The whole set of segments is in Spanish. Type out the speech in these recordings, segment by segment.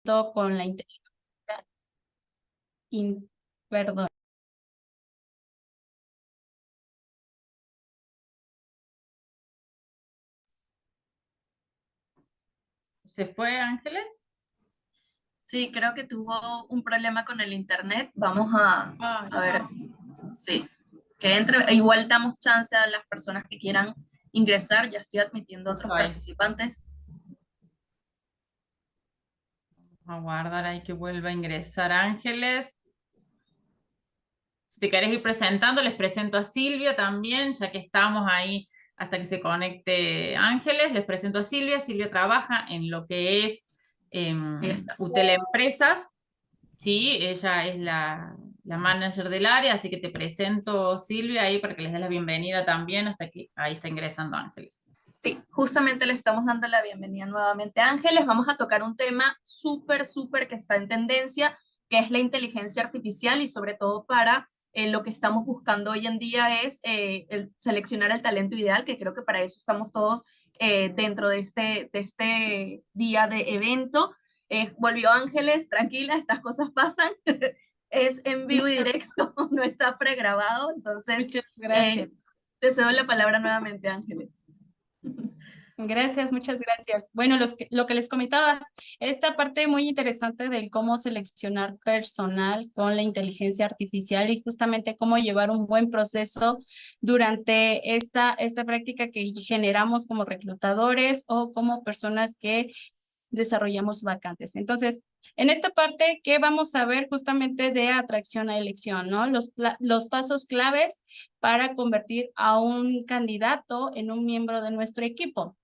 con la inteligencia, perdón. ¿Se fue Ángeles? Sí, creo que tuvo un problema con el internet. Vamos Ay, a ver, sí, que entre. Igual damos chance a las personas que quieran ingresar. Ya estoy admitiendo a justo otros ahí. participantes. Vamos a guardar ahí que vuelva a ingresar Ángeles. Si te querés ir presentando, les presento a Silvia también, ya que estamos ahí hasta que se conecte Ángeles. Les presento a Silvia. Silvia trabaja en lo que es Ahí está. UTEL Empresas. Sí, ella es la manager del área, así que te presento Silvia ahí para que les dé la bienvenida también hasta que ahí está ingresando Ángeles. Sí, justamente le estamos dando la bienvenida nuevamente a Ángeles. Vamos a tocar un tema súper que está en tendencia, que es la inteligencia artificial y sobre todo para lo que estamos buscando hoy en día es seleccionar el talento ideal, que creo que para eso estamos todos dentro de este día de evento. Volvió Ángeles, tranquila, estas cosas pasan. Es en vivo y directo, no está pregrabado, entonces Muchas gracias. eh, te cedo la palabra nuevamente, Ángeles. Gracias, muchas gracias. Bueno, lo que les comentaba, esta parte muy interesante del cómo seleccionar personal con la inteligencia artificial y justamente cómo llevar un buen proceso durante esta práctica que generamos como reclutadores o como personas que desarrollamos vacantes. Entonces, en esta parte, ¿qué vamos a ver justamente de atracción a elección, ¿no? Los pasos claves para convertir a un candidato en un miembro de nuestro equipo.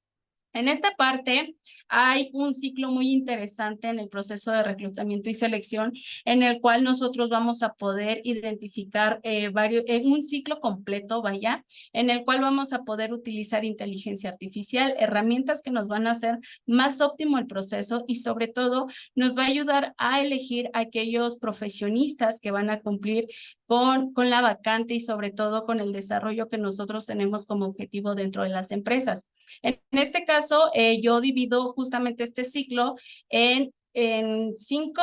En esta parte hay un ciclo muy interesante en el proceso de reclutamiento y selección en el cual nosotros vamos a poder identificar un ciclo completo, vaya, en el cual vamos a poder utilizar inteligencia artificial, herramientas que nos van a hacer más óptimo el proceso y sobre todo nos va a ayudar a elegir aquellos profesionistas que van a cumplir con la vacante y sobre todo con el desarrollo que nosotros tenemos como objetivo dentro de las empresas. En este caso, yo divido justamente este ciclo en cinco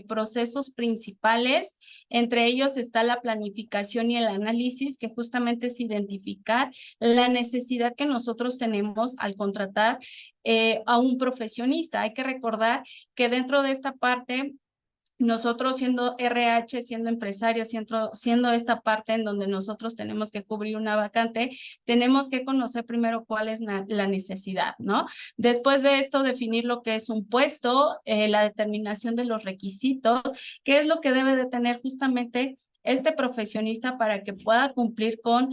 procesos principales. Entre ellos está la planificación y el análisis, que justamente es identificar la necesidad que nosotros tenemos al contratar a un profesionista. Hay que recordar que dentro de esta parte nosotros siendo RH, siendo empresarios, siendo esta parte en donde nosotros tenemos que cubrir una vacante, tenemos que conocer primero cuál es la necesidad, ¿no? Después de esto, definir lo que es un puesto, la determinación de los requisitos, qué es lo que debe de tener justamente este profesionista para que pueda cumplir con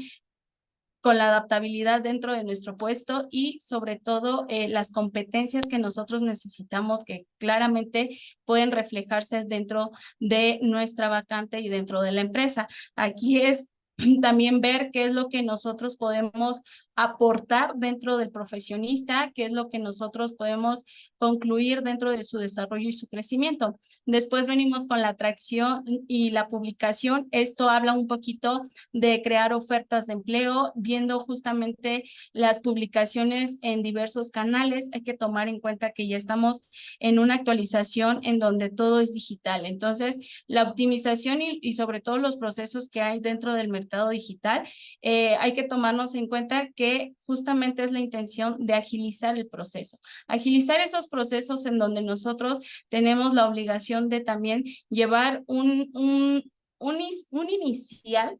la adaptabilidad dentro de nuestro puesto y sobre todo las competencias que nosotros necesitamos que claramente pueden reflejarse dentro de nuestra vacante y dentro de la empresa. Aquí es también ver qué es lo que nosotros podemos aportar dentro del profesionista, qué es lo que nosotros podemos concluir dentro de su desarrollo y su crecimiento. Después venimos con la atracción y la publicación. Esto habla un poquito de crear ofertas de empleo, viendo justamente las publicaciones en diversos canales. Hay que tomar en cuenta que ya estamos en una actualización en donde todo es digital. Entonces, la optimización y sobre todo los procesos que hay dentro del mercado digital, hay que tomarnos en cuenta que justamente es la intención de agilizar el proceso. Agilizar esos procesos en donde nosotros tenemos la obligación de también llevar un inicial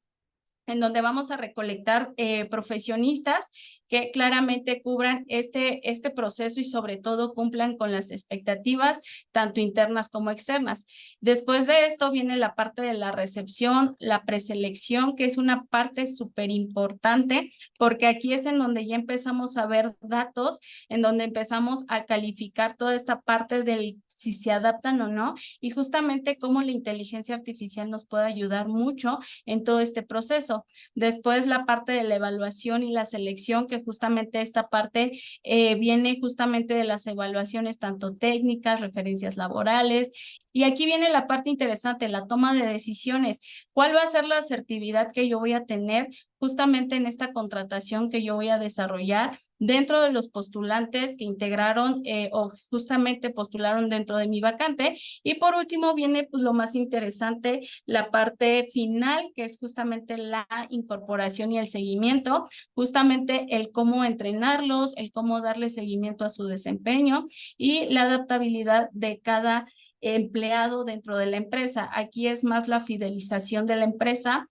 en donde vamos a recolectar profesionistas que claramente cubran este proceso y sobre todo cumplan con las expectativas tanto internas como externas. Después de esto viene la parte de la recepción, la preselección, que es una parte súper importante porque aquí es en donde ya empezamos a ver datos, en donde empezamos a calificar toda esta parte del si se adaptan o no y justamente cómo la inteligencia artificial nos puede ayudar mucho en todo este proceso. Después la parte de la evaluación y la selección, que justamente esta parte viene justamente de las evaluaciones tanto técnicas, referencias laborales Y aquí viene la parte interesante, la toma de decisiones. ¿Cuál va a ser la asertividad que yo voy a tener justamente en esta contratación que yo voy a desarrollar dentro de los postulantes que integraron o justamente postularon dentro de mi vacante? Y por último viene pues lo más interesante, la parte final, que es justamente la incorporación y el seguimiento, justamente el cómo entrenarlos, el cómo darle seguimiento a su desempeño y la adaptabilidad de cada empleado dentro de la empresa. Aquí es más la fidelización de la empresa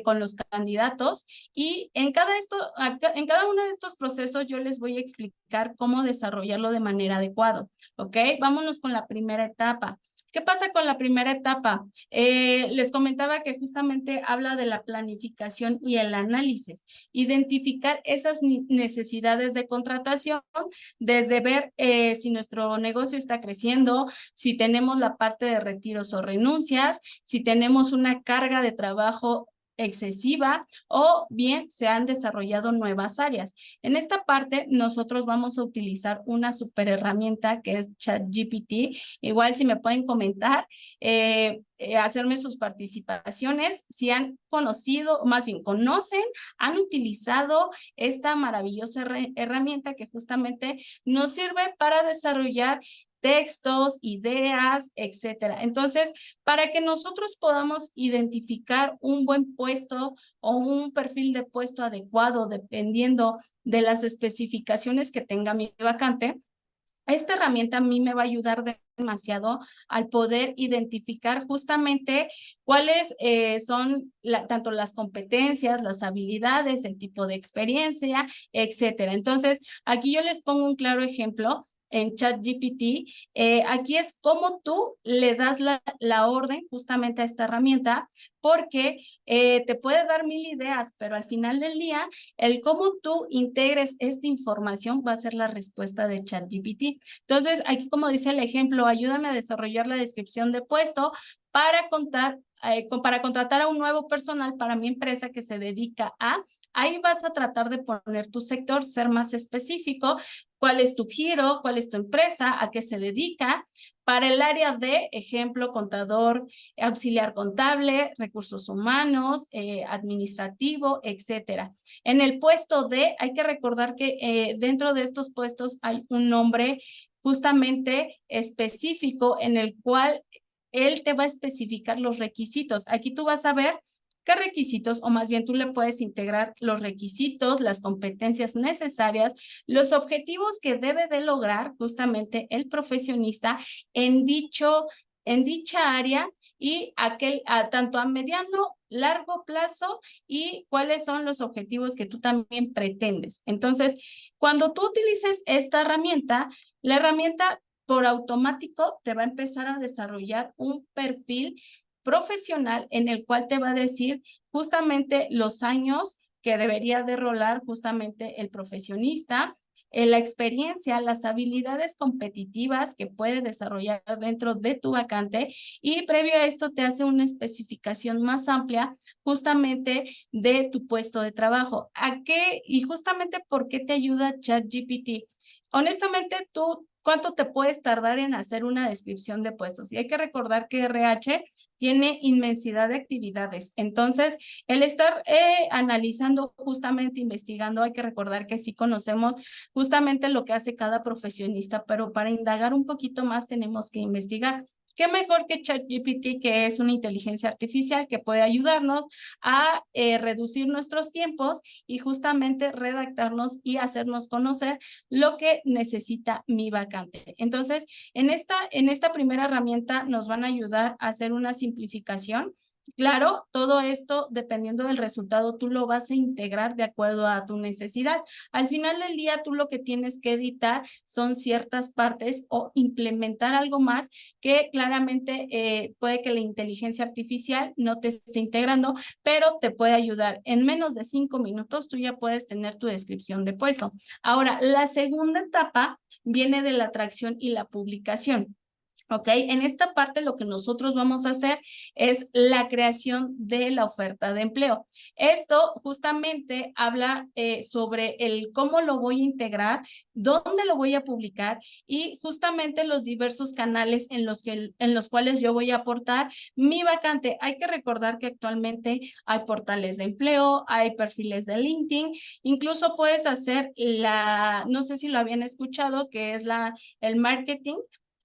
con los candidatos, y en cada uno de estos procesos yo les voy a explicar cómo desarrollarlo de manera adecuada, ¿ok? Vámonos con la primera etapa. ¿Qué pasa con la primera etapa? Les comentaba que justamente habla de la planificación y el análisis, identificar esas necesidades de contratación, desde ver si nuestro negocio está creciendo, si tenemos la parte de retiros o renuncias, si tenemos una carga de trabajo excesiva o bien se han desarrollado nuevas áreas. En esta parte nosotros vamos a utilizar una super herramienta que es ChatGPT. Igual si me pueden comentar, hacerme sus participaciones, si han conocido, más bien conocen, han utilizado esta maravillosa herramienta que justamente nos sirve para desarrollar textos, ideas, etcétera. Entonces, para que nosotros podamos identificar un buen puesto o un perfil de puesto adecuado dependiendo de las especificaciones que tenga mi vacante, esta herramienta a mí me va a ayudar demasiado al poder identificar justamente cuáles son tanto las competencias, las habilidades, el tipo de experiencia, etcétera. Entonces, aquí yo les pongo un claro ejemplo en ChatGPT. Aquí es cómo tú le das la orden justamente a esta herramienta, porque te puede dar 1000 ideas, pero al final del día, el cómo tú integres esta información va a ser la respuesta de ChatGPT. Entonces, aquí como dice el ejemplo, ayúdame a desarrollar la descripción de puesto para contratar a un nuevo personal para mi empresa que se dedica a... Ahí vas a tratar de poner tu sector, ser más específico, cuál es tu giro, cuál es tu empresa, a qué se dedica. Para el área de, ejemplo, contador, auxiliar contable, recursos humanos, administrativo, etcétera. En el puesto D, hay que recordar que dentro de estos puestos hay un nombre justamente específico en el cual él te va a especificar los requisitos. Aquí tú vas a ver qué requisitos, o más bien tú le puedes integrar los requisitos, las competencias necesarias, los objetivos que debe de lograr justamente el profesionista en dicha área y tanto a mediano, largo plazo, y cuáles son los objetivos que tú también pretendes. Entonces, cuando tú utilices esta herramienta, la herramienta por automático te va a empezar a desarrollar un perfil profesional en el cual te va a decir justamente los años que debería de rolar justamente el profesionista, la experiencia, las habilidades competitivas que puede desarrollar dentro de tu vacante, y previo a esto te hace una especificación más amplia justamente de tu puesto de trabajo. ¿A qué? Y justamente ¿por qué te ayuda ChatGPT? Honestamente, ¿cuánto te puedes tardar en hacer una descripción de puestos? Y hay que recordar que RH tiene inmensidad de actividades. Entonces, el estar analizando, justamente investigando, hay que recordar que sí conocemos justamente lo que hace cada profesionista, pero para indagar un poquito más tenemos que investigar. ¿Qué mejor que ChatGPT, que es una inteligencia artificial que puede ayudarnos a reducir nuestros tiempos y justamente redactarnos y hacernos conocer lo que necesita mi vacante? Entonces, en esta primera herramienta nos van a ayudar a hacer una simplificación. Claro, todo esto, dependiendo del resultado, tú lo vas a integrar de acuerdo a tu necesidad. Al final del día, tú lo que tienes que editar son ciertas partes o implementar algo más que claramente puede que la inteligencia artificial no te esté integrando, pero te puede ayudar. En menos de 5 minutos, tú ya puedes tener tu descripción de puesto. Ahora, la segunda etapa viene de la atracción y la publicación. ¿Ok? En esta parte lo que nosotros vamos a hacer es la creación de la oferta de empleo. Esto justamente habla sobre el cómo lo voy a integrar, dónde lo voy a publicar y justamente los diversos canales en los cuales yo voy a aportar mi vacante. Hay que recordar que actualmente hay portales de empleo, hay perfiles de LinkedIn, incluso puedes hacer no sé si lo habían escuchado, que es el marketing,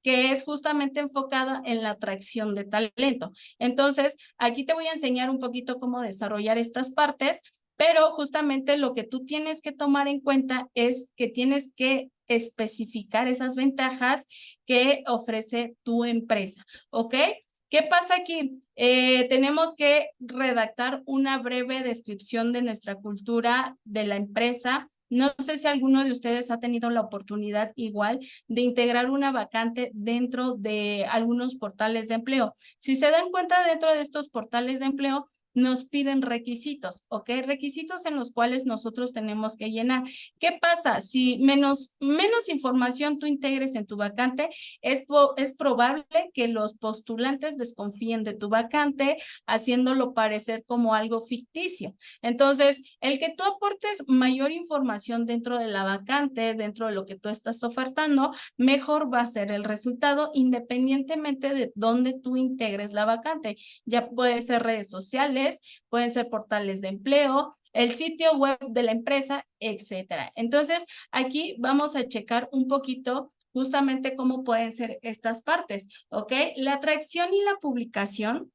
que es justamente enfocada en la atracción de talento. Entonces, aquí te voy a enseñar un poquito cómo desarrollar estas partes, pero justamente lo que tú tienes que tomar en cuenta es que tienes que especificar esas ventajas que ofrece tu empresa, ¿ok? ¿Qué pasa aquí? Tenemos que redactar una breve descripción de nuestra cultura de la empresa. No sé si alguno de ustedes ha tenido la oportunidad igual de integrar una vacante dentro de algunos portales de empleo. Si se dan cuenta, dentro de estos portales de empleo nos piden requisitos, ¿ok? Requisitos en los cuales nosotros tenemos que llenar. ¿Qué pasa? Si menos información tú integres en tu vacante, es probable que los postulantes desconfíen de tu vacante, haciéndolo parecer como algo ficticio. Entonces, el que tú aportes mayor información dentro de la vacante, dentro de lo que tú estás ofertando, mejor va a ser el resultado independientemente de dónde tú integres la vacante. Ya puede ser redes sociales, pueden ser portales de empleo, el sitio web de la empresa, etcétera. Entonces, aquí vamos a checar un poquito justamente cómo pueden ser estas partes, ¿ok? La atracción y la publicación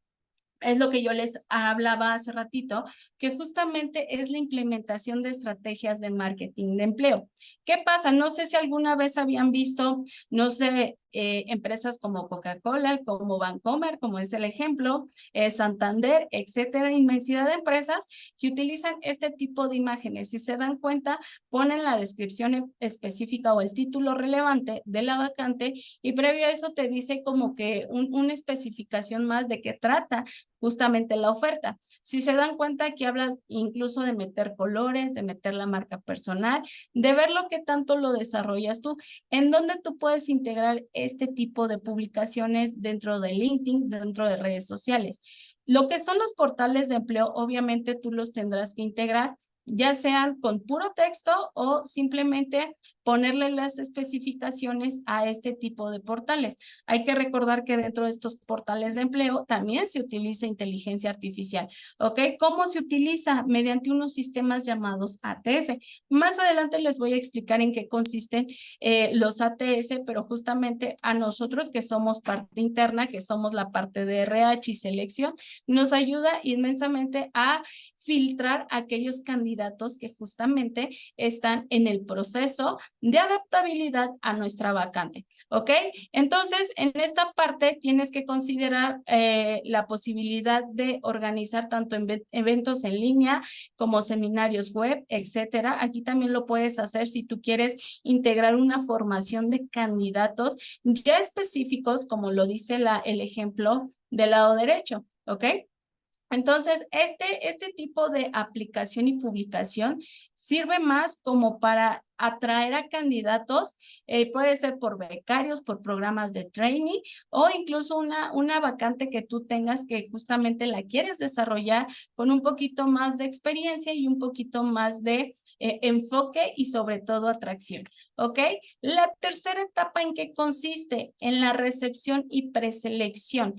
es lo que yo les hablaba hace ratito, que justamente es la implementación de estrategias de marketing de empleo. ¿Qué pasa? No sé si alguna vez habían visto, no sé, empresas como Coca-Cola, como Bancomer, como es el ejemplo, Santander, etcétera, inmensidad de empresas que utilizan este tipo de imágenes. Si se dan cuenta, ponen la descripción específica o el título relevante de la vacante y previo a eso te dice como que una especificación más de qué trata justamente la oferta. Si se dan cuenta, aquí habla incluso de meter colores, de meter la marca personal, de ver lo que tanto lo desarrollas tú, en dónde tú puedes integrar este tipo de publicaciones dentro de LinkedIn, dentro de redes sociales. Lo que son los portales de empleo, obviamente tú los tendrás que integrar, ya sean con puro texto o simplemente ponerle las especificaciones a este tipo de portales. Hay que recordar que dentro de estos portales de empleo también se utiliza inteligencia artificial, ¿ok? ¿Cómo se utiliza? Mediante unos sistemas llamados ATS. Más adelante les voy a explicar en qué consisten los ATS, pero justamente a nosotros que somos parte interna, que somos la parte de RH y selección, nos ayuda inmensamente a filtrar aquellos candidatos que justamente están en el proceso de adaptabilidad a nuestra vacante, ¿ok? Entonces, en esta parte tienes que considerar la posibilidad de organizar tanto eventos en línea como seminarios web, etcétera. Aquí también lo puedes hacer si tú quieres integrar una formación de candidatos ya específicos, como lo dice el ejemplo del lado derecho, ¿ok? Entonces, este tipo de aplicación y publicación sirve más como para atraer a candidatos, puede ser por becarios, por programas de training o incluso una vacante que tú tengas que justamente la quieres desarrollar con un poquito más de experiencia y un poquito más de enfoque y sobre todo atracción, ¿ok? La tercera etapa, ¿en qué consiste? En la recepción y preselección.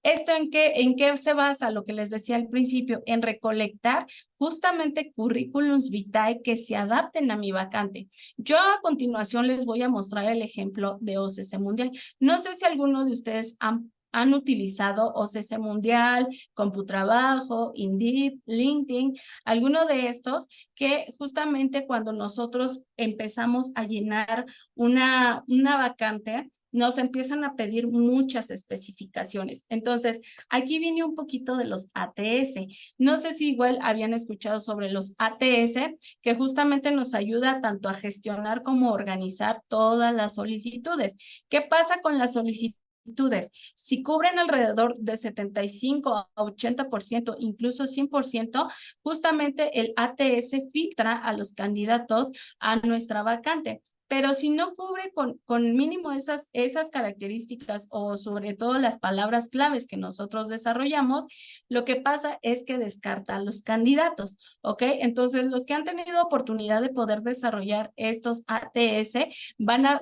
¿Esto en qué se basa? Lo que les decía al principio, en recolectar justamente currículums vitae que se adapten a mi vacante. Yo a continuación les voy a mostrar el ejemplo de OCC Mundial. No sé si alguno de ustedes han utilizado OCC Mundial, CompuTrabajo, Indeed, LinkedIn, alguno de estos que justamente cuando nosotros empezamos a llenar una vacante, nos empiezan a pedir muchas especificaciones. Entonces, aquí viene un poquito de los ATS. No sé si igual habían escuchado sobre los ATS, que justamente nos ayuda tanto a gestionar como organizar todas las solicitudes. ¿Qué pasa con las solicitudes? Si cubren alrededor de 75 a 80%, incluso 100%, justamente el ATS filtra a los candidatos a nuestra vacante. pero si no cubre con mínimo esas características o sobre todo las palabras claves que nosotros desarrollamos, lo que pasa es que descarta a los candidatos, ¿ok? Entonces, los que han tenido oportunidad de poder desarrollar estos ATS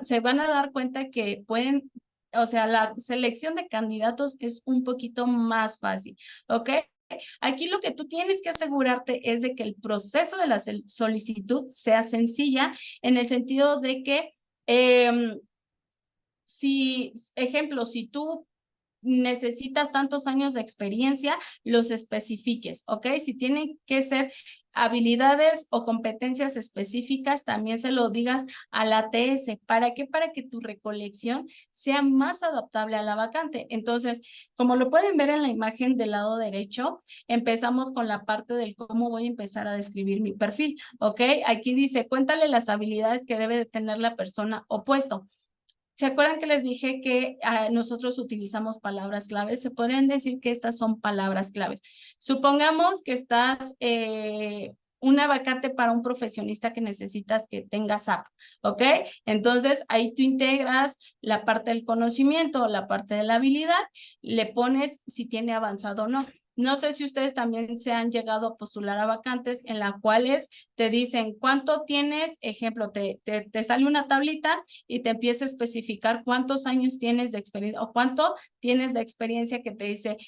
se van a dar cuenta que pueden, o sea, la selección de candidatos es un poquito más fácil, ¿ok? Aquí lo que tú tienes que asegurarte es de que el proceso de la solicitud sea sencilla en el sentido de que, si tú necesitas tantos años de experiencia, los especifiques, ¿ok? Si tienen que ser habilidades o competencias específicas, también se lo digas a la ATS. ¿Para qué? Para que tu recolección sea más adaptable a la vacante. Entonces, como lo pueden ver en la imagen del lado derecho, empezamos con la parte del cómo voy a empezar a describir mi perfil, ¿ok? Aquí dice, cuéntale las habilidades que debe de tener la persona o puesto. ¿Se acuerdan que les dije que nosotros utilizamos palabras claves? Se podrían decir que estas son palabras claves. Supongamos que estás una vacante para un profesionista que necesitas que tenga SAP, ¿ok? Entonces, ahí tú integras la parte del conocimiento, la parte de la habilidad, le pones si tiene avanzado o no. No sé si ustedes también se han llegado a postular a vacantes en las cuales te dicen cuánto tienes, ejemplo, te sale una tablita y te empieza a especificar cuántos años tienes de experiencia o cuánto tienes de experiencia que te dice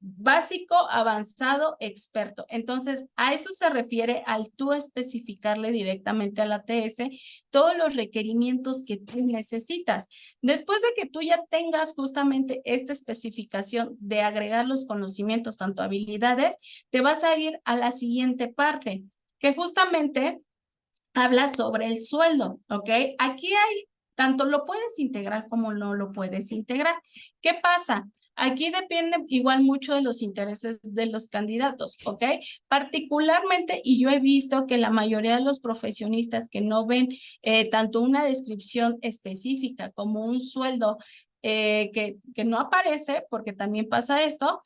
básico, avanzado, experto. Entonces, a eso se refiere al tú especificarle directamente a la ATS todos los requerimientos que tú necesitas. Después de que tú ya tengas justamente esta especificación de agregar los conocimientos, tanto habilidades, te vas a ir a la siguiente parte, que justamente habla sobre el sueldo, ¿ok? Aquí tanto lo puedes integrar como no lo puedes integrar. ¿Qué pasa? Aquí depende igual mucho de los intereses de los candidatos, ¿ok? Particularmente, y yo he visto que la mayoría de los profesionistas que no ven tanto una descripción específica como un sueldo que no aparece, porque también pasa esto,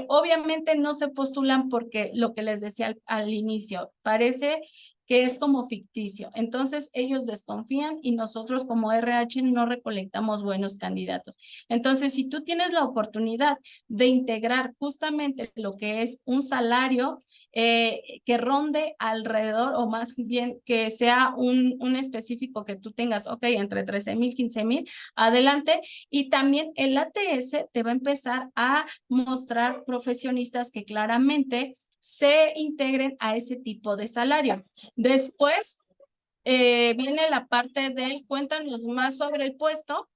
obviamente no se postulan porque lo que les decía al inicio, parece que es como ficticio. Entonces, ellos desconfían y nosotros como RH no recolectamos buenos candidatos. Entonces, si tú tienes la oportunidad de integrar justamente lo que es un salario que ronde alrededor, o más bien que sea un específico que tú tengas, ok, entre 13,000, 15,000, adelante. Y también el ATS te va a empezar a mostrar profesionistas que claramente se integren a ese tipo de salario. Después viene la parte de cuéntanos más sobre el puesto,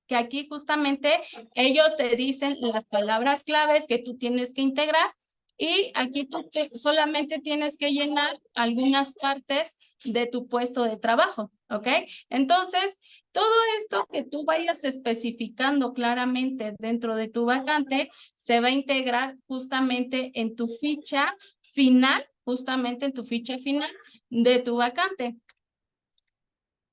que aquí justamente ellos te dicen las palabras claves que tú tienes que integrar y aquí tú solamente tienes que llenar algunas partes de tu puesto de trabajo, ¿ok? Entonces, todo esto que tú vayas especificando claramente dentro de tu vacante se va a integrar justamente en tu ficha final, de tu vacante.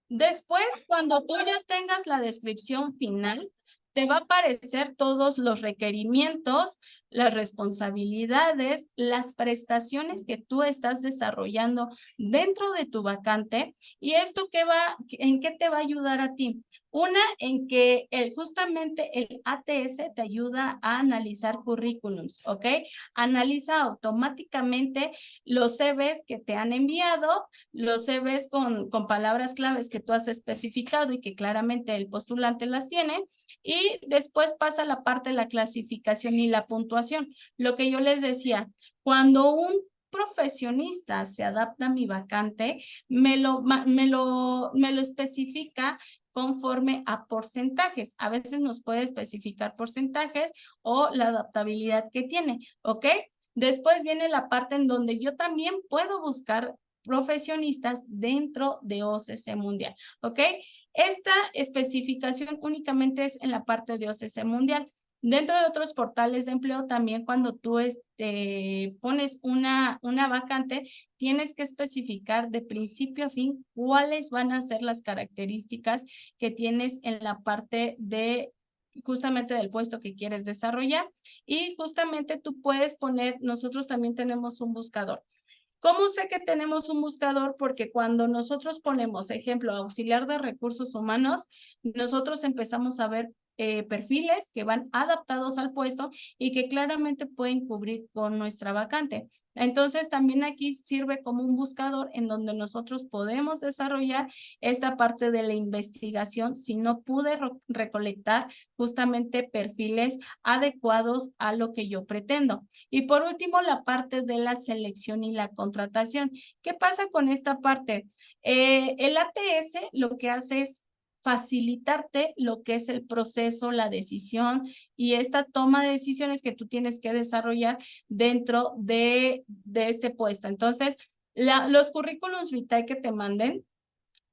Después, cuando tú ya tengas la descripción final, te va a aparecer todos los requerimientos, las responsabilidades, las prestaciones que tú estás desarrollando dentro de tu vacante. ¿Y esto en qué te va a ayudar a ti? Una, en que justamente el ATS te ayuda a analizar currículums, ¿ok? Analiza automáticamente los CVs que te han enviado, los CVs con palabras claves que tú has especificado y que claramente el postulante las tiene, y después pasa la parte de la clasificación y la puntuación. Lo que yo les decía, cuando un profesionista se adapta a mi vacante, me lo especifica conforme a porcentajes. A veces nos puede especificar porcentajes o la adaptabilidad que tiene, ¿ok? Después viene la parte en donde yo también puedo buscar profesionistas dentro de OCC Mundial, ¿ok? Esta especificación únicamente es en la parte de OCC Mundial. Dentro de otros portales de empleo también cuando tú pones una vacante, tienes que especificar de principio a fin cuáles van a ser las características que tienes en la parte de justamente del puesto que quieres desarrollar y justamente tú puedes poner, nosotros también tenemos un buscador. ¿Cómo sé que tenemos un buscador? Porque cuando nosotros ponemos, ejemplo, auxiliar de recursos humanos, nosotros empezamos a ver perfiles que van adaptados al puesto y que claramente pueden cubrir con nuestra vacante. Entonces, también aquí sirve como un buscador en donde nosotros podemos desarrollar esta parte de la investigación si no pude recolectar justamente perfiles adecuados a lo que yo pretendo. Y por último, la parte de la selección y la contratación. ¿Qué pasa con esta parte? El ATS lo que hace es facilitarte lo que es el proceso, la decisión y esta toma de decisiones que tú tienes que desarrollar dentro de este puesto. Entonces, los currículums vitae que te manden,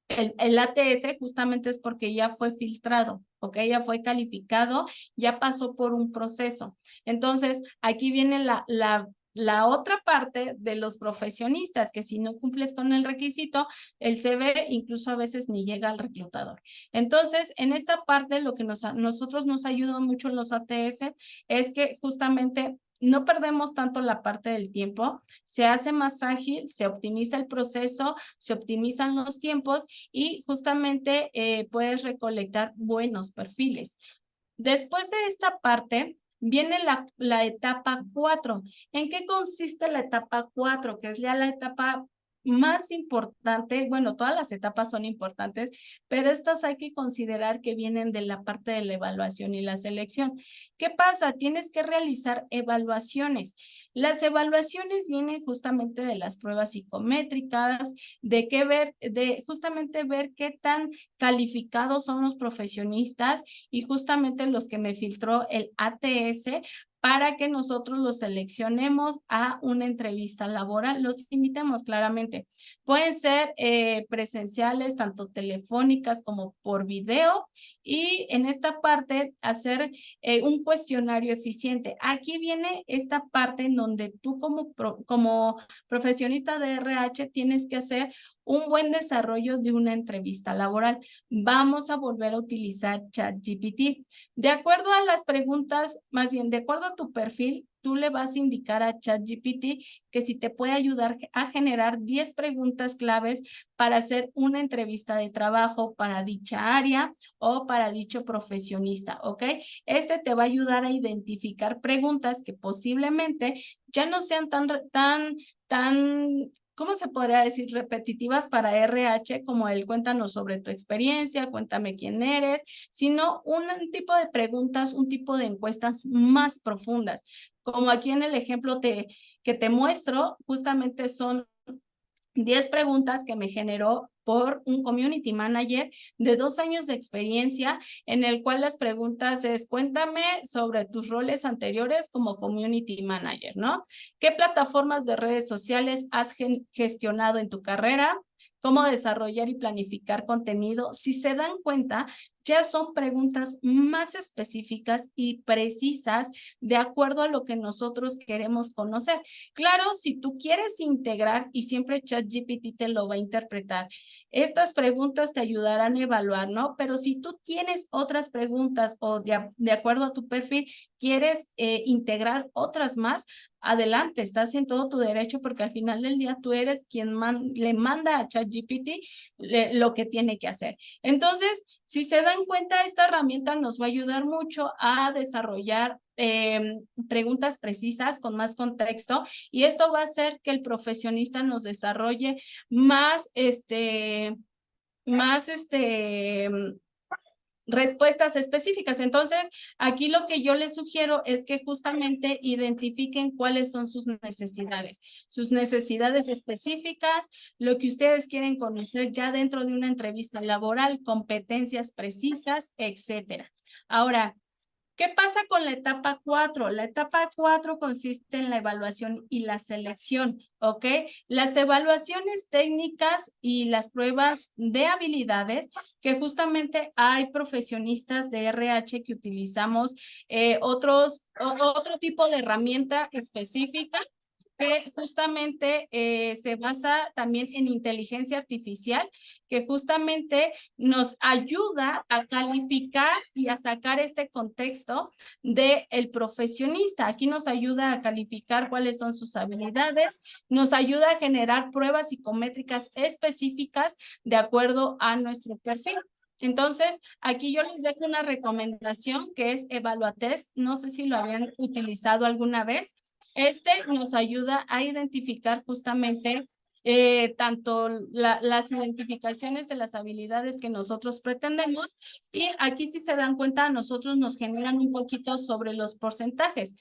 el ATS justamente es porque ya fue filtrado, ¿ok? Ya fue calificado, ya pasó por un proceso. Entonces, aquí viene la otra parte de los profesionistas, que si no cumples con el requisito, el CV incluso a veces ni llega al reclutador. Entonces, en esta parte, lo que nosotros nos ayuda mucho en los ATS es que justamente no perdemos tanto la parte del tiempo, se hace más ágil, se optimiza el proceso, se optimizan los tiempos y justamente puedes recolectar buenos perfiles. Después de esta parte, viene la etapa 4. ¿En qué consiste la etapa 4? Que es ya la etapa más importante. Bueno, todas las etapas son importantes, pero estas hay que considerar que vienen de la parte de la evaluación y la selección. ¿Qué pasa? Tienes que realizar evaluaciones. Las evaluaciones vienen justamente de las pruebas psicométricas, de justamente ver qué tan calificados son los profesionistas y justamente los que me filtró el ATS para que nosotros los seleccionemos a una entrevista laboral. Los invitamos claramente. Pueden ser presenciales, tanto telefónicas como por video, y en esta parte hacer un cuestionario eficiente. Aquí viene esta parte en donde tú como profesionista de RH tienes que hacer un buen desarrollo de una entrevista laboral. Vamos a volver a utilizar ChatGPT. De acuerdo a las preguntas, más bien, de acuerdo a tu perfil, tú le vas a indicar a ChatGPT que si te puede ayudar a generar 10 preguntas claves para hacer una entrevista de trabajo para dicha área o para dicho profesionista, ¿ok? Este te va a ayudar a identificar preguntas que posiblemente ya no sean tan ¿cómo se podría decir? Repetitivas para RH, como el cuéntanos sobre tu experiencia, cuéntame quién eres, sino un tipo de preguntas, un tipo de encuestas más profundas. Como aquí en el ejemplo que te muestro, justamente son 10 preguntas que me generó por un community manager de 2 años de experiencia, en el cual las preguntas es, cuéntame sobre tus roles anteriores como community manager, ¿no? ¿Qué plataformas de redes sociales has gestionado en tu carrera? ¿Cómo desarrollar y planificar contenido? Si se dan cuenta, ya son preguntas más específicas y precisas de acuerdo a lo que nosotros queremos conocer. Claro, si tú quieres integrar, y siempre ChatGPT te lo va a interpretar, estas preguntas te ayudarán a evaluar, ¿no? Pero si tú tienes otras preguntas o de acuerdo a tu perfil, quieres integrar otras más, adelante, estás en todo tu derecho porque al final del día tú eres quien le manda a ChatGPT lo que tiene que hacer. Entonces, si se dan cuenta, esta herramienta nos va a ayudar mucho a desarrollar preguntas precisas con más contexto, y esto va a hacer que el profesionista nos desarrolle más respuestas específicas. Entonces, aquí lo que yo les sugiero es que justamente identifiquen cuáles son sus necesidades específicas, lo que ustedes quieren conocer ya dentro de una entrevista laboral, competencias precisas, etcétera. Ahora, ¿qué pasa con la etapa 4? La etapa 4 consiste en la evaluación y la selección, ¿ok? Las evaluaciones técnicas y las pruebas de habilidades, que justamente hay profesionistas de RH que utilizamos otro tipo de herramienta específica que justamente se basa también en inteligencia artificial, que justamente nos ayuda a calificar y a sacar este contexto del profesionista. Aquí nos ayuda a calificar cuáles son sus habilidades, nos ayuda a generar pruebas psicométricas específicas de acuerdo a nuestro perfil. Entonces, aquí yo les dejo una recomendación que es Evaluatest. No sé si lo habían utilizado alguna vez. Este nos ayuda a identificar justamente tanto las identificaciones de las habilidades que nosotros pretendemos, y aquí si se dan cuenta a nosotros nos generan un poquito sobre los porcentajes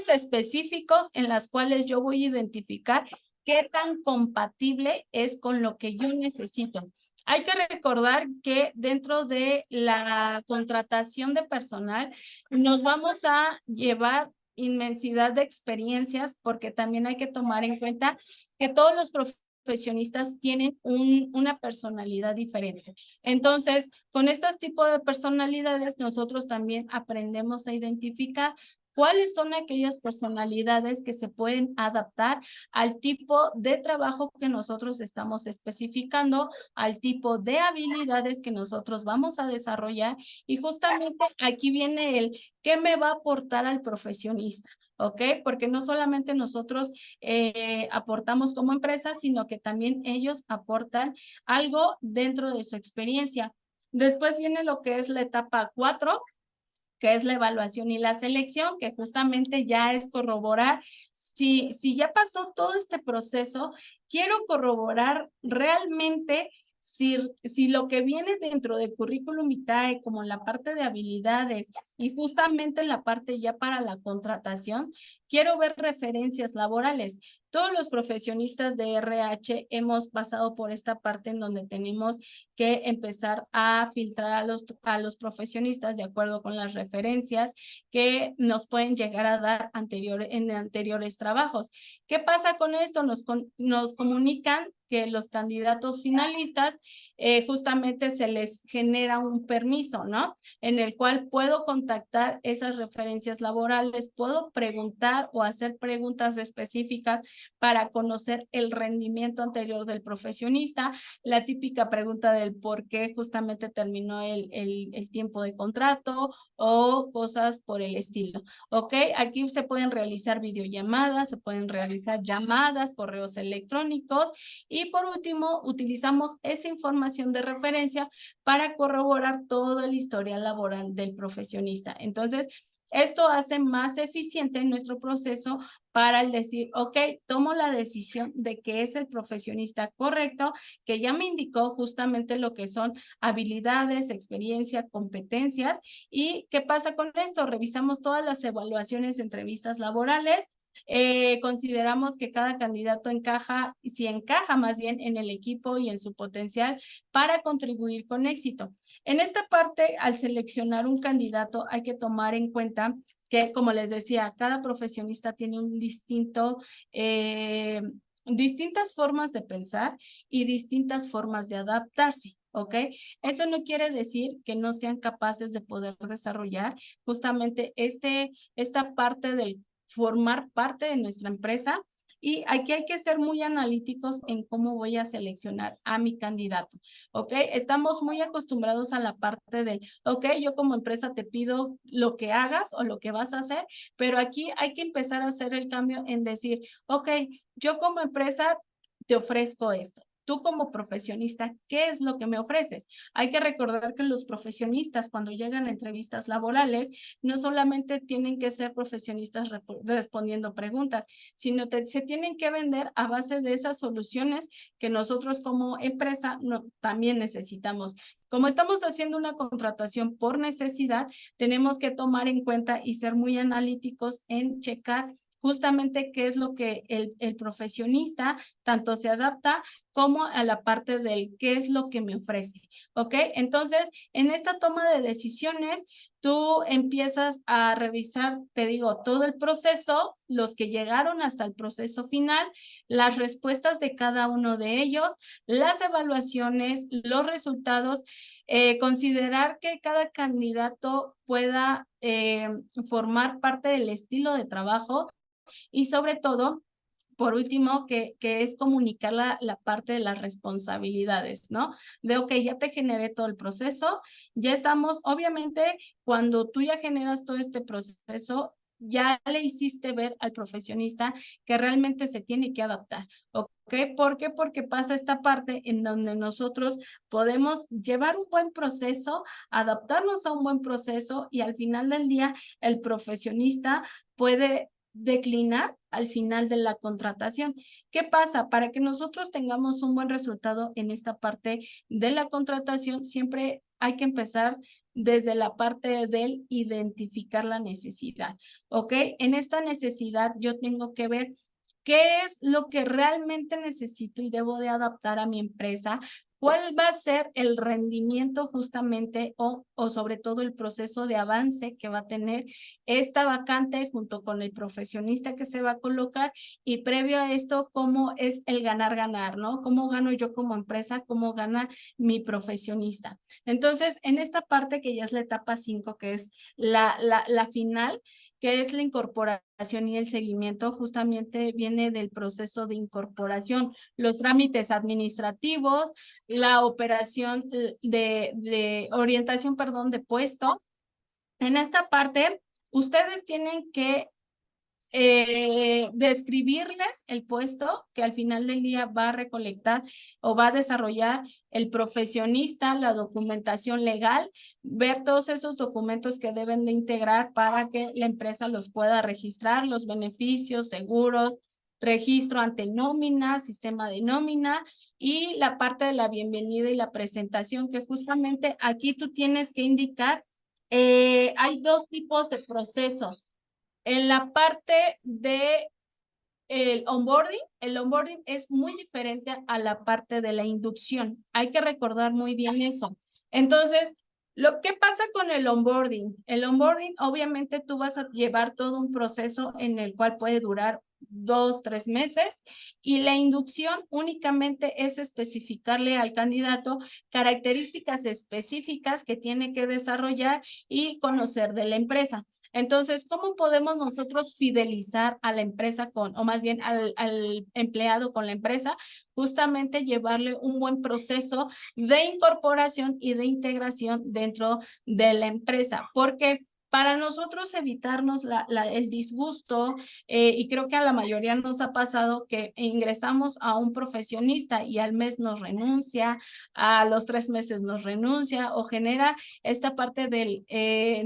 específicos en las cuales yo voy a identificar qué tan compatible es con lo que yo necesito. Hay que recordar que dentro de la contratación de personal nos vamos a llevar inmensidad de experiencias, porque también hay que tomar en cuenta que todos los profesionistas tienen una personalidad diferente. Entonces, con estos tipos de personalidades, nosotros también aprendemos a identificar cuáles son aquellas personalidades que se pueden adaptar al tipo de trabajo que nosotros estamos especificando, al tipo de habilidades que nosotros vamos a desarrollar, y justamente aquí viene el qué me va a aportar al profesionista. ¿Ok? Porque no solamente nosotros aportamos como empresa, sino que también ellos aportan algo dentro de su experiencia. Después viene lo que es la etapa 4, que es la evaluación y la selección, que justamente ya es corroborar si ya pasó todo este proceso, quiero corroborar realmente si lo que viene dentro del currículum vitae, como la parte de habilidades y justamente en la parte ya para la contratación, quiero ver referencias laborales. Todos los profesionistas de RH hemos pasado por esta parte en donde tenemos que empezar a filtrar a los profesionistas de acuerdo con las referencias que nos pueden llegar a dar en anteriores trabajos. ¿Qué pasa con esto? Nos comunican que los candidatos finalistas justamente se les genera un permiso, ¿no? En el cual puedo contactar esas referencias laborales, puedo preguntar o hacer preguntas específicas para conocer el rendimiento anterior del profesionista, la típica pregunta del por qué justamente terminó el tiempo de contrato o cosas por el estilo. ¿Ok? Aquí se pueden realizar videollamadas, se pueden realizar llamadas, correos electrónicos, y por último utilizamos esa información de referencia para corroborar todo el historial laboral del profesionista. Entonces, esto hace más eficiente nuestro proceso para el decir, ok, tomo la decisión de que es el profesionista correcto, que ya me indicó justamente lo que son habilidades, experiencia, competencias. ¿Y qué pasa con esto? Revisamos todas las evaluaciones de entrevistas laborales. Consideramos que cada candidato encaja, si encaja más bien en el equipo y en su potencial para contribuir con éxito. En esta parte, al seleccionar un candidato, hay que tomar en cuenta que, como les decía, cada profesionista tiene un distintas formas de pensar y distintas formas de adaptarse. ¿Ok? Eso no quiere decir que no sean capaces de poder desarrollar justamente esta parte del formar parte de nuestra empresa. Y aquí hay que ser muy analíticos en cómo voy a seleccionar a mi candidato, ¿ok? Estamos muy acostumbrados a la parte de, ok, yo como empresa te pido lo que hagas o lo que vas a hacer, pero aquí hay que empezar a hacer el cambio en decir, ok, yo como empresa te ofrezco esto. Tú como profesionista, ¿qué es lo que me ofreces? Hay que recordar que los profesionistas cuando llegan a entrevistas laborales no solamente tienen que ser profesionistas respondiendo preguntas, sino se tienen que vender a base de esas soluciones que nosotros como empresa también necesitamos. Como estamos haciendo una contratación por necesidad, tenemos que tomar en cuenta y ser muy analíticos en checar justamente qué es lo que el profesionista tanto se adapta como a la parte del qué es lo que me ofrece, ¿ok? Entonces, en esta toma de decisiones, tú empiezas a revisar, te digo, todo el proceso, los que llegaron hasta el proceso final, las respuestas de cada uno de ellos, las evaluaciones, los resultados, considerar que cada candidato pueda formar parte del estilo de trabajo y sobre todo, por último, que es comunicar la parte de las responsabilidades, ¿no? De, ok, ya te generé todo el proceso, ya estamos, obviamente, cuando tú ya generas todo este proceso, ya le hiciste ver al profesionista que realmente se tiene que adaptar, ¿ok? ¿Por qué? Porque pasa esta parte en donde nosotros podemos llevar un buen proceso, adaptarnos a un buen proceso y al final del día el profesionista puede declinar al final de la contratación. ¿Qué pasa? Para que nosotros tengamos un buen resultado en esta parte de la contratación, siempre hay que empezar desde la parte del identificar la necesidad, ¿ok? En esta necesidad yo tengo que ver qué es lo que realmente necesito y debo de adaptar a mi empresa. ¿Cuál va a ser el rendimiento justamente o sobre todo el proceso de avance que va a tener esta vacante junto con el profesionista que se va a colocar? Y previo a esto, ¿cómo es el ganar-ganar, ¿no? ¿Cómo gano yo como empresa? ¿Cómo gana mi profesionista? Entonces, en esta parte que ya es la etapa 5, que es la final, que es la incorporación y el seguimiento, justamente viene del proceso de incorporación, los trámites administrativos, la operación de orientación, perdón, de puesto. En esta parte, ustedes tienen que describirles el puesto que al final del día va a recolectar o va a desarrollar el profesionista, la documentación legal, ver todos esos documentos que deben de integrar para que la empresa los pueda registrar, los beneficios, seguros, registro ante nómina, sistema de nómina y la parte de la bienvenida y la presentación, que justamente aquí tú tienes que indicar, hay dos tipos de procesos. En la parte de el onboarding es muy diferente a la parte de la inducción. Hay que recordar muy bien eso. Entonces, lo que pasa con el onboarding obviamente tú vas a llevar todo un proceso en el cual puede durar 2, 3 meses y la inducción únicamente es especificarle al candidato características específicas que tiene que desarrollar y conocer de la empresa. Entonces, ¿cómo podemos nosotros fidelizar a la empresa o más bien al empleado con la empresa? Justamente llevarle un buen proceso de incorporación y de integración dentro de la empresa, porque para nosotros evitarnos el disgusto, y creo que a la mayoría nos ha pasado que ingresamos a un profesionista y al mes nos renuncia, a los 3 meses nos renuncia o genera esta parte del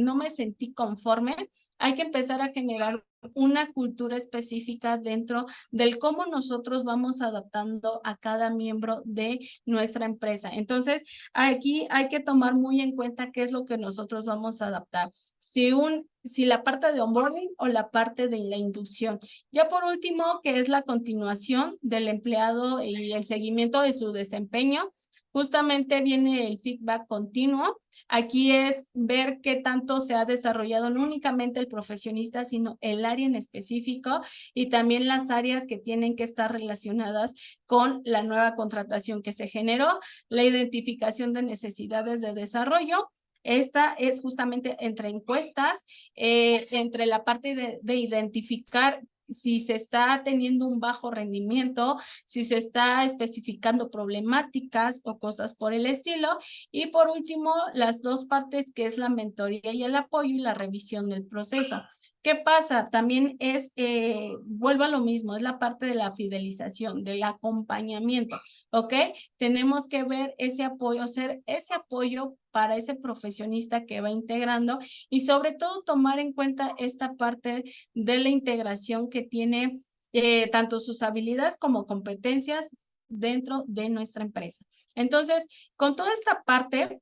no me sentí conforme. Hay que empezar a generar una cultura específica dentro del cómo nosotros vamos adaptando a cada miembro de nuestra empresa. Entonces, aquí hay que tomar muy en cuenta qué es lo que nosotros vamos a adaptar. Si la parte de onboarding o la parte de la inducción. Ya por último, que es la continuación del empleado y el seguimiento de su desempeño. Justamente viene el feedback continuo. Aquí es ver qué tanto se ha desarrollado no únicamente el profesionista, sino el área en específico y también las áreas que tienen que estar relacionadas con la nueva contratación que se generó, la identificación de necesidades de desarrollo. Esta es justamente entre encuestas, entre la parte de identificar si se está teniendo un bajo rendimiento, si se está especificando problemáticas o cosas por el estilo. Y por último, las dos partes que es la mentoría y el apoyo y la revisión del proceso. ¿Qué pasa? También vuelvo a lo mismo, es la parte de la fidelización, del acompañamiento, ¿ok? Tenemos que ver ese apoyo, hacer ese apoyo para ese profesionista que va integrando y sobre todo tomar en cuenta esta parte de la integración que tiene tanto sus habilidades como competencias dentro de nuestra empresa. Entonces, con toda esta parte,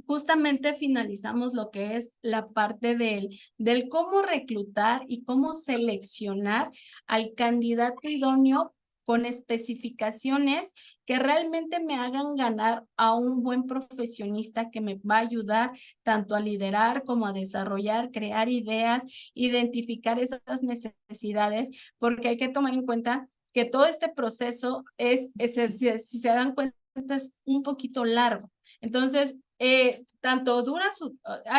justamente finalizamos lo que es la parte del cómo reclutar y cómo seleccionar al candidato idóneo con especificaciones que realmente me hagan ganar a un buen profesionista que me va a ayudar tanto a liderar como a desarrollar, crear ideas, identificar esas necesidades, porque hay que tomar en cuenta que todo este proceso si se dan cuenta, es un poquito largo. Entonces, tanto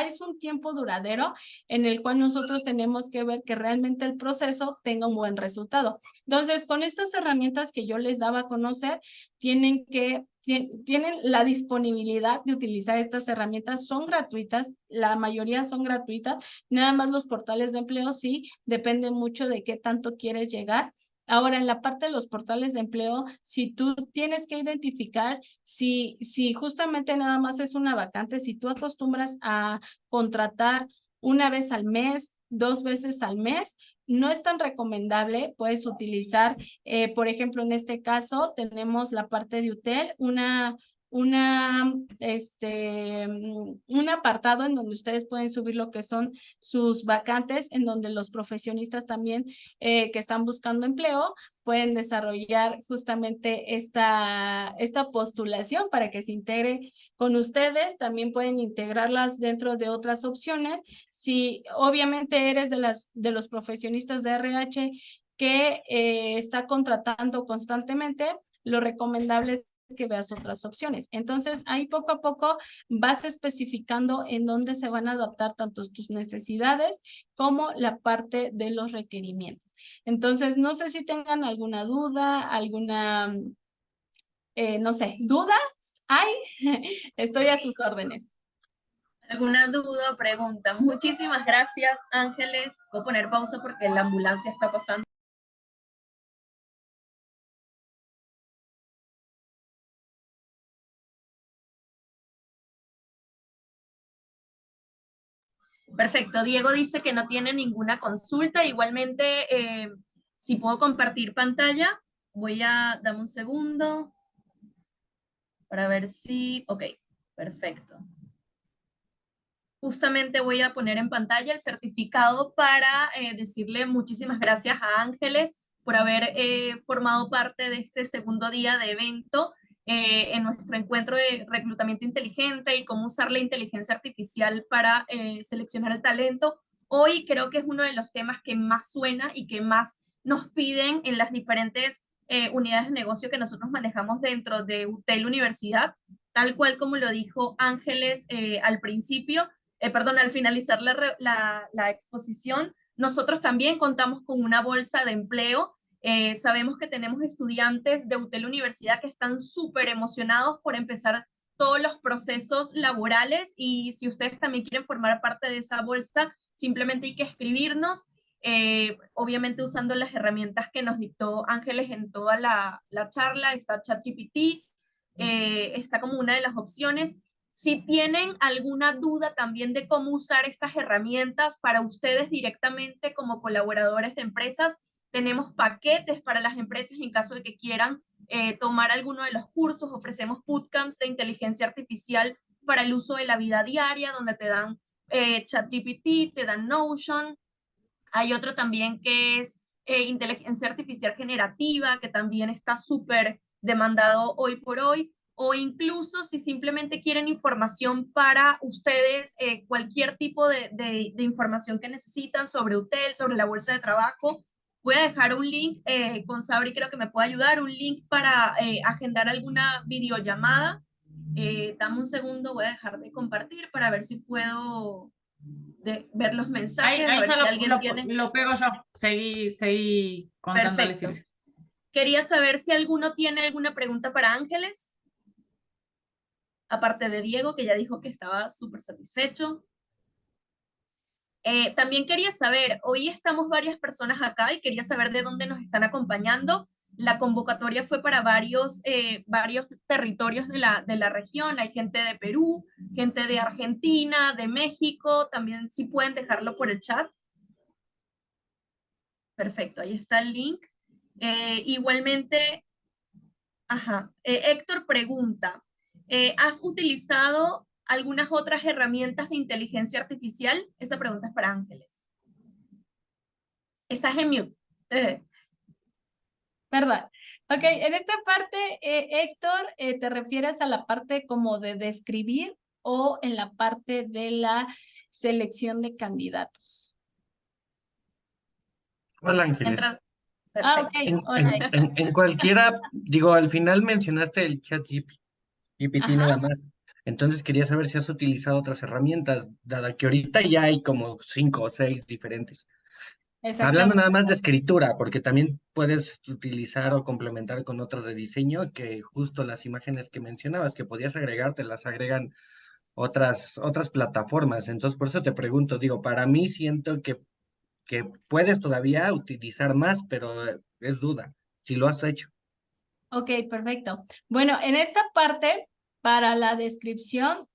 es un tiempo duradero en el cual nosotros tenemos que ver que realmente el proceso tenga un buen resultado. Entonces, con estas herramientas que yo les daba a conocer, tienen la disponibilidad de utilizar estas herramientas, son gratuitas, la mayoría son gratuitas, nada más los portales de empleo sí, depende mucho de qué tanto quieres llegar. Ahora, en la parte de los portales de empleo, si tú tienes que identificar si justamente nada más es una vacante, si tú acostumbras a contratar una vez al mes, 2 veces al mes, no es tan recomendable. Puedes utilizar, por ejemplo, en este caso, tenemos la parte de UTEL, un apartado en donde ustedes pueden subir lo que son sus vacantes, en donde los profesionistas también que están buscando empleo pueden desarrollar justamente esta postulación para que se integre con ustedes. También pueden integrarlas dentro de otras opciones. Si obviamente eres de los profesionistas de RH que está contratando constantemente, lo recomendable es que veas otras opciones. Entonces, ahí poco a poco vas especificando en dónde se van a adaptar tanto tus necesidades como la parte de los requerimientos. Entonces, no sé si tengan alguna duda, no sé, ¿dudas? ¿Hay? Estoy a sus órdenes. ¿Alguna duda o pregunta? Muchísimas gracias, Ángeles. Voy a poner pausa porque la ambulancia está pasando. Perfecto. Diego dice que no tiene ninguna consulta. Igualmente, si puedo compartir pantalla, dame un segundo para ver si, ok, perfecto. Justamente voy a poner en pantalla el certificado para decirle muchísimas gracias a Ángeles por haber formado parte de este segundo día de evento en nuestro encuentro de reclutamiento inteligente y cómo usar la inteligencia artificial para seleccionar el talento. Hoy creo que es uno de los temas que más suena y que más nos piden en las diferentes unidades de negocio que nosotros manejamos dentro de UTEL Universidad, tal cual como lo dijo Ángeles al principio. Perdón, al finalizar la exposición, nosotros también contamos con una bolsa de empleo. Sabemos que tenemos estudiantes de UTEL Universidad que están súper emocionados por empezar todos los procesos laborales, y si ustedes también quieren formar parte de esa bolsa, simplemente hay que escribirnos, obviamente usando las herramientas que nos dictó Ángeles en toda la charla. Está ChatGPT, está como una de las opciones. Si tienen alguna duda también de cómo usar estas herramientas para ustedes directamente como colaboradores de empresas, tenemos paquetes para las empresas en caso de que quieran tomar alguno de los cursos. Ofrecemos bootcamps de inteligencia artificial para el uso de la vida diaria, donde te dan ChatGPT, te dan Notion. Hay otro también que es inteligencia artificial generativa, que también está súper demandado hoy por hoy. O incluso si simplemente quieren información para ustedes, cualquier tipo de información que necesitan sobre UTEL, sobre la bolsa de trabajo. Voy a dejar un link, con Sabri creo que me puede ayudar, un link para agendar alguna videollamada. Dame un segundo, voy a dejar de compartir para ver si puedo ver los mensajes, a Ahí ver ya si alguien tiene. lo pego yo. Seguí contándole. Perfecto. Quería saber si alguno tiene alguna pregunta para Ángeles, aparte de Diego, que ya dijo que estaba súper satisfecho. También quería saber, hoy estamos varias personas acá y quería saber de dónde nos están acompañando. La convocatoria fue para varios territorios de la región. Hay gente de Perú, gente de Argentina, de México. También si pueden dejarlo por el chat. Perfecto, ahí está el link. Igualmente, Héctor pregunta, ¿has utilizado algunas otras herramientas de inteligencia artificial? Esa pregunta es para Ángeles. Estás en mute. Perdón. Ok, en esta parte, Héctor, ¿te refieres a la parte como de describir o en la parte de la selección de candidatos? Hola Ángeles. Perfecto. Ok, hola. En cualquiera, digo, al final mencionaste el chat GPT nada más. Entonces quería saber si has utilizado otras herramientas, dado que ahorita ya hay como 5 o 6 diferentes. Hablando Exactamente. nada más de escritura, porque también puedes utilizar o complementar con otras de diseño, que justo las imágenes que mencionabas, que podías agregar, te las agregan otras plataformas. Entonces, por eso te pregunto, digo, para mí siento que puedes todavía utilizar más, pero es duda, si lo has hecho. Ok, perfecto. Bueno, en esta parte, para la descripción,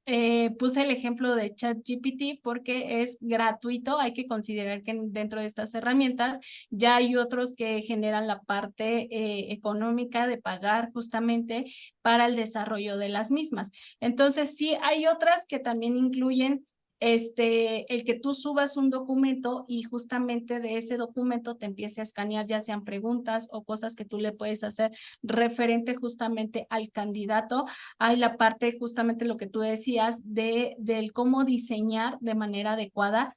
puse el ejemplo de ChatGPT porque es gratuito. Hay que considerar que dentro de estas herramientas ya hay otros que generan la parte económica de pagar justamente para el desarrollo de las mismas. Entonces, sí, hay otras que también incluyen el que tú subas un documento y justamente de ese documento te empiece a escanear ya sean preguntas o cosas que tú le puedes hacer referente justamente al candidato. Hay la parte justamente lo que tú decías del cómo diseñar de manera adecuada.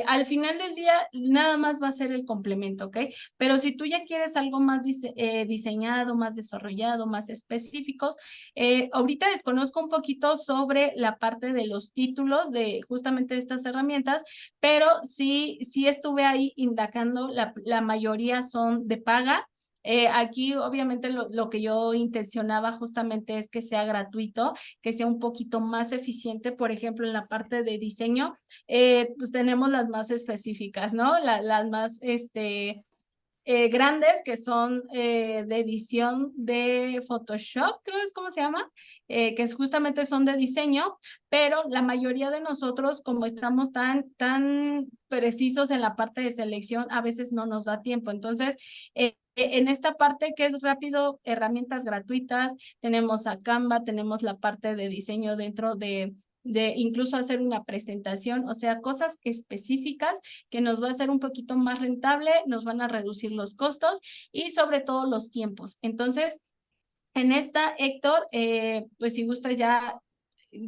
Al final del día nada más va a ser el complemento, ¿ok? Pero si tú ya quieres algo más diseñado, más desarrollado, más específicos, ahorita desconozco un poquito sobre la parte de los títulos de justamente estas herramientas, pero sí estuve ahí indagando, la mayoría son de paga. Aquí obviamente lo que yo intencionaba justamente es que sea gratuito, que sea un poquito más eficiente. Por ejemplo, en la parte de diseño, pues tenemos las más específicas, ¿no? Las más grandes que son de edición de Photoshop, creo es como se llama, que es justamente son de diseño, pero la mayoría de nosotros, como estamos tan precisos en la parte de selección, a veces no nos da tiempo. Entonces, en esta parte que es rápido, herramientas gratuitas, tenemos a Canva, tenemos la parte de diseño dentro de incluso hacer una presentación, o sea, cosas específicas que nos va a hacer un poquito más rentable, nos van a reducir los costos y sobre todo los tiempos. Entonces, en esta, Héctor, pues si gustas ya,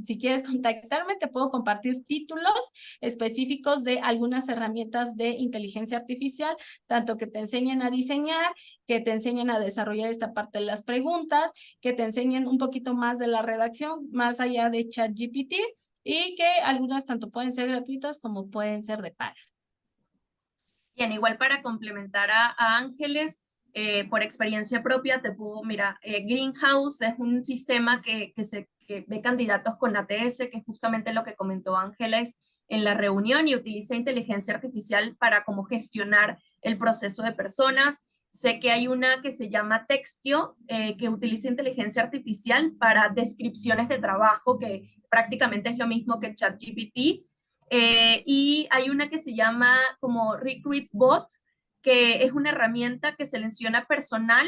si quieres contactarme, te puedo compartir títulos específicos de algunas herramientas de inteligencia artificial, tanto que te enseñen a diseñar, que te enseñen a desarrollar esta parte de las preguntas, que te enseñen un poquito más de la redacción, más allá de ChatGPT, y que algunas tanto pueden ser gratuitas como pueden ser de paga. Bien, igual para complementar a Ángeles, por experiencia propia, te puedo, mira, Greenhouse es un sistema que ve candidatos con ATS, que es justamente lo que comentó Ángeles en la reunión, y utiliza inteligencia artificial para cómo gestionar el proceso de personas. Sé que hay una que se llama Textio, que utiliza inteligencia artificial para descripciones de trabajo, que prácticamente es lo mismo que ChatGPT. Y hay una que se llama como Recruit Bot, que es una herramienta que selecciona personal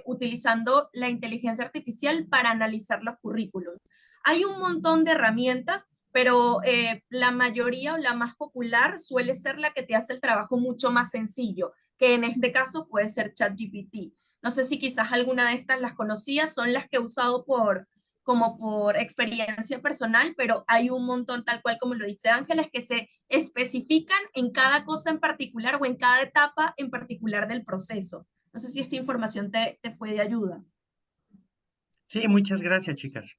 utilizando la inteligencia artificial para analizar los currículos. Hay un montón de herramientas, pero la mayoría o la más popular suele ser la que te hace el trabajo mucho más sencillo, que en este caso puede ser ChatGPT. No sé si quizás alguna de estas las conocías, son las que he usado como por experiencia personal, pero hay un montón, tal cual como lo dice Ángeles, que se especifican en cada cosa en particular o en cada etapa en particular del proceso. No sé si esta información te fue de ayuda. Sí, muchas gracias, chicas.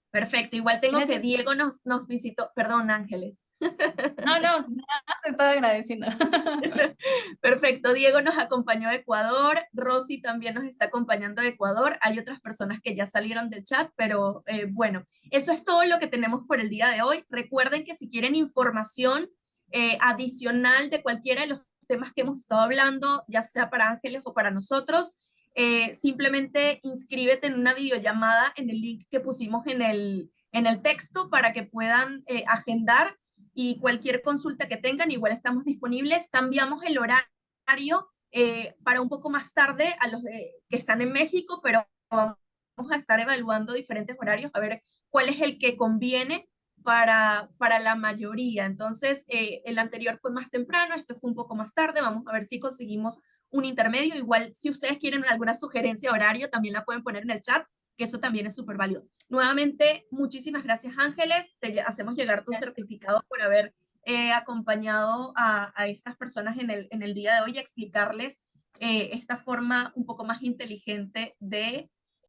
Perfecto, igual tengo que Gracias. Diego nos visitó, perdón Ángeles. No, nada más estoy agradeciendo. Perfecto, Diego nos acompañó de Ecuador, Rosy también nos está acompañando de Ecuador, hay otras personas que ya salieron del chat, pero bueno, eso es todo lo que tenemos por el día de hoy. Recuerden que si quieren información adicional de cualquiera de los temas que hemos estado hablando, ya sea para Ángeles o para nosotros, simplemente inscríbete en una videollamada en el link que pusimos en el texto para que puedan agendar, y cualquier consulta que tengan, igual estamos disponibles. Cambiamos el horario para un poco más tarde a los que están en México, pero vamos a estar evaluando diferentes horarios a ver cuál es el que conviene para la mayoría. Entonces, el anterior fue más temprano, este fue un poco más tarde. Vamos a ver si conseguimos un intermedio. Igual, si ustedes quieren alguna sugerencia de horario, también la pueden poner en el chat, que eso también es súper válido. Nuevamente, muchísimas gracias, Ángeles. Te hacemos llegar tu certificado por haber acompañado a estas personas en el día de hoy y explicarles esta forma un poco más inteligente de